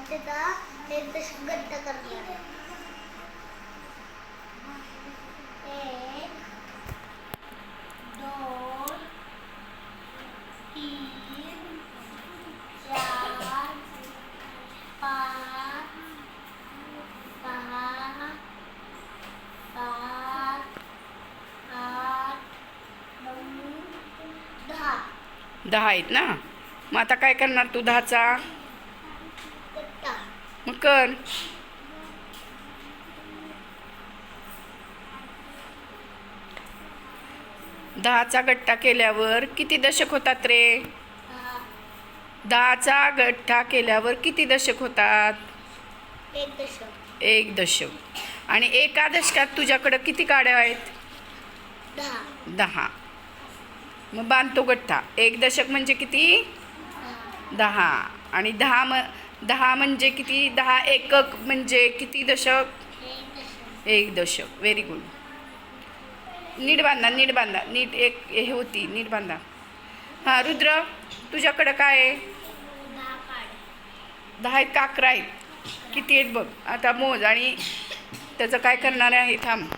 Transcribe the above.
त्याचा एक दशक गट्टा करणार. 1 2 3 4 5 6 7 8 9 10. 10 आहेत ना. मग आता काय करणार तू 10चा? गट्टा. मग कर. 10चा गट्टा केल्यावर किती दशक होतात रे? 10चा गट्टा केल्यावर किती दशक होतात? 1 दशक. 1 दशक. आणि एका दशकात तुझ्याकडं किती काड्या आहेत? 10. 10. मग बांधतो गट्टा. 1 दशक म्हणजे किती? 10. आणि 10 म्हणजे किती? 10 एकक म्हणजे किती दशक? 1 दशक. 1 दशक. Very good. नीट बांधा, नीट बांधा. नीट एक हे होती, नीट बांधा. हां रुद्र, तुझ्याकडं काय आहे? 10 काड्या. 10 आहेत का 11 आहेत? किती आहेत बघ. आता मोज आणि त्याचं काय करणार आहे थांब.